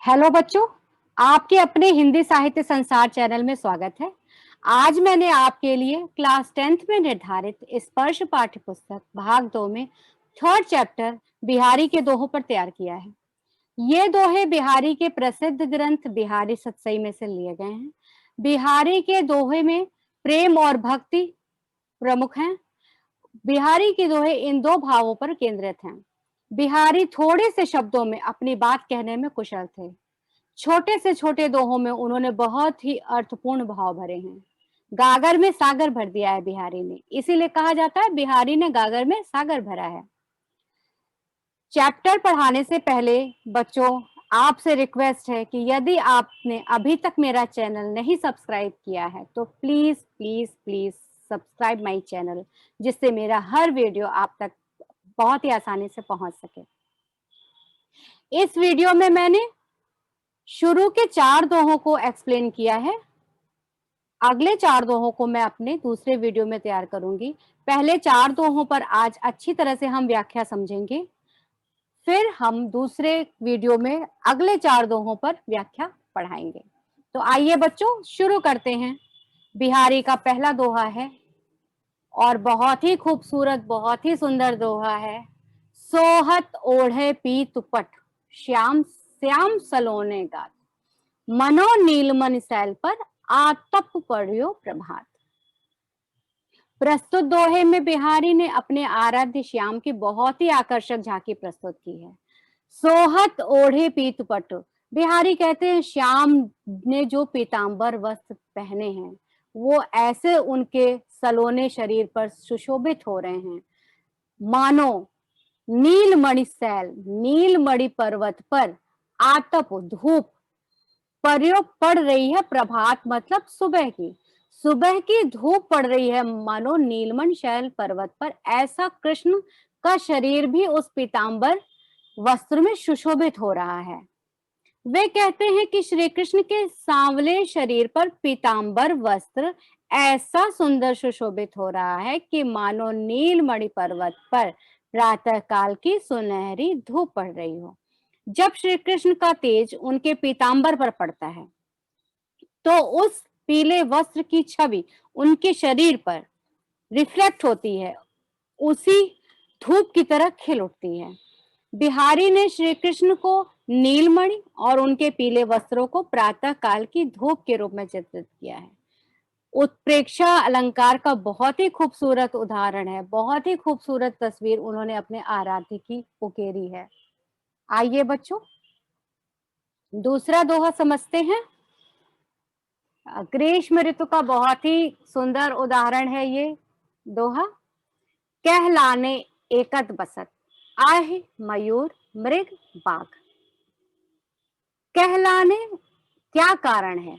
Hello बच्चों, आपके अपने हिंदी साहित्य संसार चैनल में स्वागत है। आज मैंने आपके लिए क्लास 10th में निर्धारित स्पर्श पाठ्य पुस्तक भाग 2 में 3rd चैप्टर बिहारी के दोहों पर तैयार किया है। ये दोहे बिहारी के प्रसिद्ध ग्रंथ बिहारी सतसई में से लिए गए हैं। बिहारी के दोहे में प्रेम और भक्ति प्रमुख हैं। बिहारी के दोहे इन दो भावों पर केंद्रित हैं। बिहारी थोड़े से शब्दों में अपनी बात कहने में कुशल थे। छोटे से छोटे दोहों में उन्होंने बहुत ही अर्थपूर्ण भाव भरे हैं। गागर में सागर भर दिया है बिहारी ने, इसीलिए कहा जाता है बिहारी ने गागर में सागर भरा है। चैप्टर पढ़ाने से पहले बच्चों आपसे रिक्वेस्ट है कि यदि आपने अभी तक मेरा चैनल नहीं सब्सक्राइब किया है तो please please please subscribe my channel, जिससे मेरा हर वीडियो आप तक बहुत ही आसानी से पहुंच सके। इस वीडियो में मैंने शुरू के 4 दोहों को एक्सप्लेन किया है। अगले 4 दोहों को मैं अपने दूसरे वीडियो में तैयार करूंगी। पहले 4 दोहों पर आज अच्छी तरह से हम व्याख्या समझेंगे, फिर हम दूसरे वीडियो में अगले 4 दोहों पर व्याख्या पढ़ाएंगे। तो आइए बच्चों शुरू करते हैं। बिहारी का पहला दोहा है और बहुत ही खूबसूरत, बहुत ही सुंदर दोहा है। सोहत ओढ़े पीत पट, श्याम श्याम सलोने गात, मनो नीलमणि सैल पर आतप पड़ियो प्रभात। प्रस्तुत दोहे में बिहारी ने अपने आराध्य श्याम की बहुत ही आकर्षक झांकी प्रस्तुत की है। सोहत ओढ़े पीत पट, बिहारी कहते हैं श्याम ने जो पीतांबर वस्त्र पहने हैं वो ऐसे उनके सलोने शरीर पर सुशोभित हो रहे हैं मानो नीलमणि सैल, नीलमणि पर्वत पर आतप धूप प्रयोग पड़ रही है। प्रभात मतलब सुबह की धूप पड़ रही है मानो नीलमणि शैल पर्वत पर। ऐसा कृष्ण का शरीर भी उस पीतांबर वस्त्र में सुशोभित हो रहा है। वे कहते हैं कि श्री कृष्ण के सांवले शरीर पर पीतांबर वस्त्र ऐसा सुंदर सुशोभित हो रहा है कि मानो नीलमणि पर्वत पर प्रातः काल की सुनहरी धूप पड़ रही हो। जब श्री कृष्ण का तेज उनके पीतांबर पर पड़ता है तो उस पीले वस्त्र की छवि उनके शरीर पर रिफ्लेक्ट होती है, उसी धूप की तरह खिल उठती है। बिहारी ने श्री कृष्ण को नीलमणि और उनके पीले वस्त्रों को प्रातः काल की धूप के रूप में चित्रित किया है। उत्प्रेक्षा अलंकार का बहुत ही खूबसूरत उदाहरण है, बहुत ही खूबसूरत तस्वीर उन्होंने अपने आराध्य की उकेरी है। आइए बच्चों दूसरा दोहा समझते हैं। ग्रीष्म ऋतु का बहुत ही सुंदर उदाहरण है ये दोहा। कहलाने एकत बसत, आहे मयूर मृग बाघ। कहलाने क्या कारण है,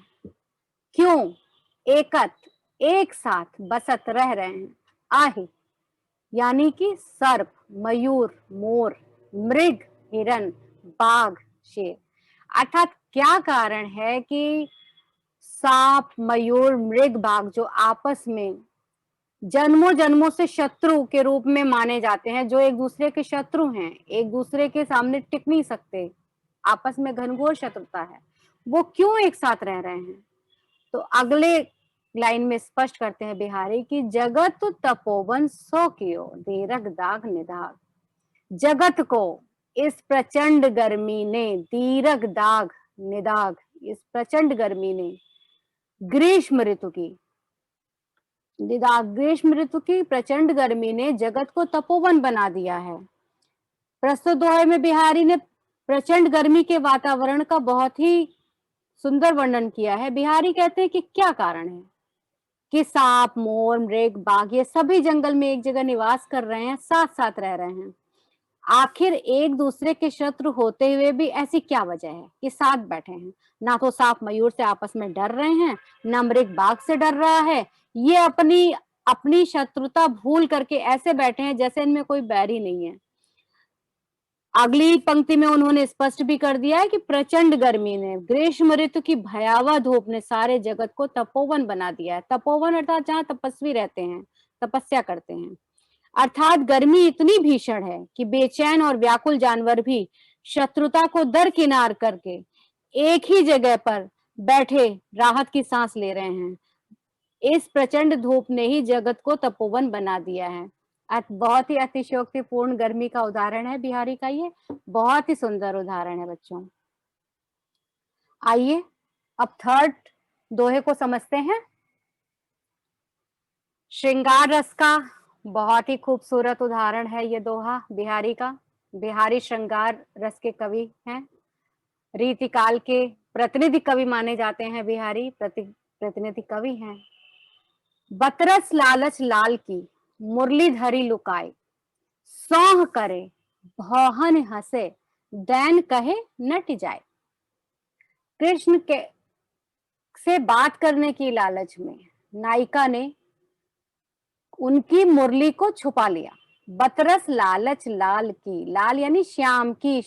क्यों एकत एक साथ बसत रह रहे हैं, आहे यानी कि सर्प, मयूर मोर, मृग हिरण, बाघ शेर। अर्थात क्या कारण है कि सांप मयूर मृग बाघ जो आपस में जन्मों जन्मों से शत्रु के रूप में माने जाते हैं, जो एक दूसरे के शत्रु हैं, एक दूसरे के सामने टिक नहीं सकते, आपस में घनघोर शत्रुता है, वो क्यों एक साथ रह रहे हैं। तो अगले लाइन में स्पष्ट करते हैं बिहारी की जगत तपोवन सो कियो दीरग दाग निदाग। जगत को इस प्रचंड गर्मी ने दीरग दाग निदाग, इस प्रचंड गर्मी ने ग्रीष्म ऋतु की प्रचंड गर्मी ने जगत को तपोवन बना दिया है। प्रस्तुत दोहे में बिहारी ने प्रचंड गर्मी के वातावरण का बहुत ही सुंदर वर्णन किया है। बिहारी कहते हैं कि क्या कारण है कि सांप मोर मृग बाघ ये सभी जंगल में एक जगह निवास कर रहे हैं, साथ साथ रह रहे हैं। आखिर एक दूसरे के शत्रु होते हुए भी ऐसी क्या वजह है कि साथ बैठे हैं। ना तो सांप मयूर से आपस में डर रहे हैं, ना मृग बाघ से डर रहा है, ये अपनी अपनी शत्रुता भूल करके ऐसे बैठे हैं जैसे इनमें कोई बैर ही नहीं है। अगली पंक्ति में उन्होंने स्पष्ट भी कर दिया है कि प्रचंड गर्मी ने, ग्रीष्म ऋतु की भयावह धूप ने सारे जगत को तपोवन बना दिया है। तपोवन अर्थात जहां तपस्वी रहते हैं, तपस्या करते हैं। अर्थात गर्मी इतनी भीषण है कि बेचैन और व्याकुल जानवर भी शत्रुता को दरकिनार करके एक ही जगह पर बैठे राहत की सांस ले रहे हैं। इस प्रचंड धूप ने ही जगत को तपोवन बना दिया है। बहुत ही अतिशयोक्तिपूर्ण गर्मी का उदाहरण है बिहारी का ये, बहुत ही सुंदर उदाहरण है बच्चों। आइए अब थर्ड दोहे को समझते हैं। श्रृंगार रस का बहुत ही खूबसूरत उदाहरण है ये दोहा बिहारी का। बिहारी श्रृंगार रस के कवि हैं, रीतिकाल के प्रतिनिधि कवि माने जाते हैं बिहारी, प्रतिनिधि कवि हैं। बतरस लालच लाल की मुरली धरी लुकाए, सौह करे भौहन हंसे, दैन कहे नट जाए। कृष्ण के से बात करने की लालच में नायिका ने उनकी मुरली को छुपा लिया। बतरस लालच लाल की, लाल यानी श्याम की,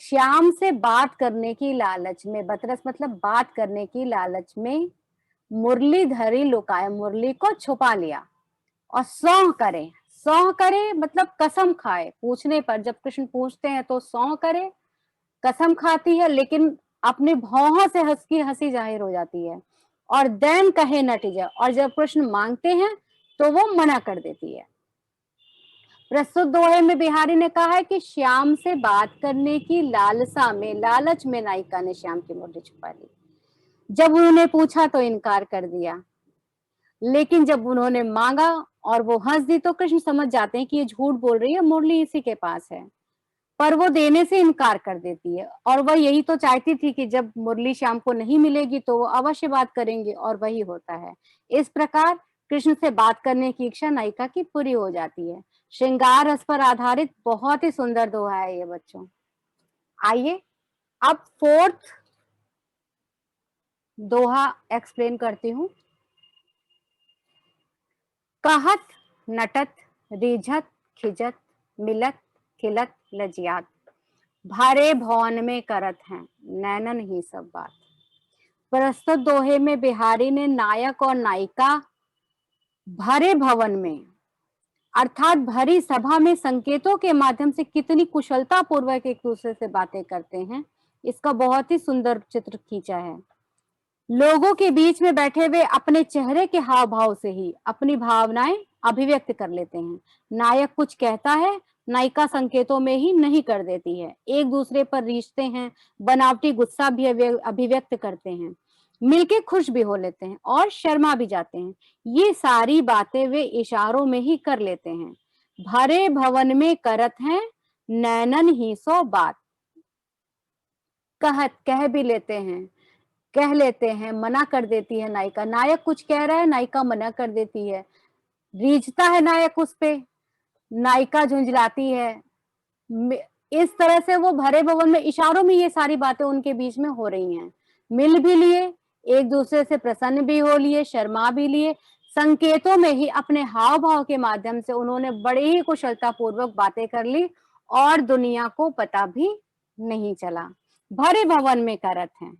श्याम से बात करने की लालच में, बतरस मतलब बात करने की लालच में मुरली धरी लुकाए, मुरली को छुपा लिया। और सौह करे मतलब कसम खाए, पूछने पर जब कृष्ण पूछते हैं तो सौह करे, कसम खाती है, लेकिन अपने भौहों से हंसी हंसी जाहिर हो जाती है। और दैन कहे नट जाए, और जब कृष्ण मांगते हैं तो वो मना कर देती है। प्रस्तुत दोहे में बिहारी ने कहा है कि श्याम से बात करने की लालसा में, लालच में नायिका ने श्याम की मुरली छुपा ली। जब उन्होंने पूछा तो इनकार कर दिया, लेकिन जब उन्होंने मांगा और वो हंस दी तो कृष्ण समझ जाते हैं कि ये झूठ बोल रही है, मुरली इसी के पास है, पर वो देने से इनकार कर देती है। और वह यही तो चाहती थी कि जब मुरली श्याम को नहीं मिलेगी तो वो अवश्य बात करेंगे, और वही होता है। इस प्रकार कृष्ण से बात करने की इच्छा नायिका की पूरी हो जाती है। श्रृंगार रस पर आधारित बहुत ही सुंदर दोहा है ये बच्चों। आइए अब फोर्थ दोहा एक्सप्लेन करती हूँ। कहत नटत रिझत खिजत मिलत खिलत लजियात, भारे भवन में करत हैं नैनन ही सब बात। प्रस्तुत दोहे में बिहारी ने नायक और नायिका भरे भवन में अर्थात भरी सभा में संकेतों के माध्यम से कितनी कुशलता पूर्वक एक दूसरे से बातें करते हैं, इसका बहुत ही सुंदर चित्र खींचा है। लोगों के बीच में बैठे हुए अपने चेहरे के हाव भाव से ही अपनी भावनाएं अभिव्यक्त कर लेते हैं। नायक कुछ कहता है, नायिका संकेतों में ही नहीं कर देती है। एक दूसरे पर रीझते हैं, बनावटी गुस्सा भी अभिव्यक्त करते हैं, मिलके खुश भी हो लेते हैं और शर्मा भी जाते हैं। ये सारी बातें वे इशारों में ही कर लेते हैं। भरे भवन में करत हैं नैनन ही सो बात। कहत कह भी लेते हैं, कह लेते हैं, मना कर देती है नायिका। नायक कुछ कह रहा है, नायिका मना कर देती है। रीझता है नायक उस पे, नायिका झुंझलाती है। इस तरह से वो भरे भवन में इशारों में ये सारी बातें उनके बीच में हो रही हैं। मिल भी लिए, एक दूसरे से प्रसन्न भी हो लिए, शर्मा भी लिए, संकेतों में ही अपने हाव भाव के माध्यम से उन्होंने बड़ी ही कुशलता पूर्वक बातें कर ली और दुनिया को पता भी नहीं चला। भरे भवन में करत हैं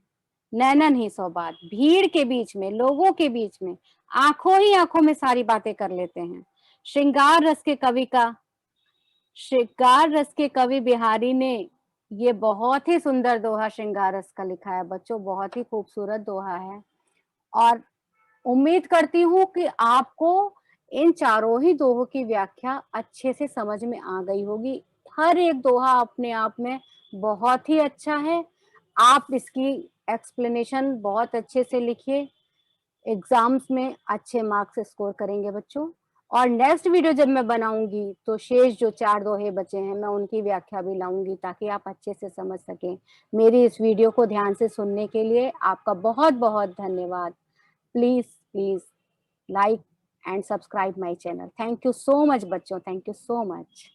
नैनन ही सो बात, भीड़ के बीच में, लोगों के बीच में आंखों ही आंखों में सारी बातें कर लेते हैं। श्रृंगार रस के कवि बिहारी ने ये बहुत ही सुंदर दोहा श्रृंगार रस का लिखा है बच्चों, बहुत ही खूबसूरत दोहा है। और उम्मीद करती हूँ कि आपको इन चारों ही दोहों की व्याख्या अच्छे से समझ में आ गई होगी। हर एक दोहा अपने आप में बहुत ही अच्छा है। आप इसकी एक्सप्लेनेशन बहुत अच्छे से लिखिए, एग्जाम्स में अच्छे मार्क्स स्कोर करेंगे बच्चों। और नेक्स्ट वीडियो जब मैं बनाऊंगी तो शेष जो 4 दोहे बचे हैं मैं उनकी व्याख्या भी लाऊंगी ताकि आप अच्छे से समझ सकें। मेरी इस वीडियो को ध्यान से सुनने के लिए आपका बहुत बहुत धन्यवाद। Please like and subscribe my channel. Thank you so much बच्चों, thank you so much.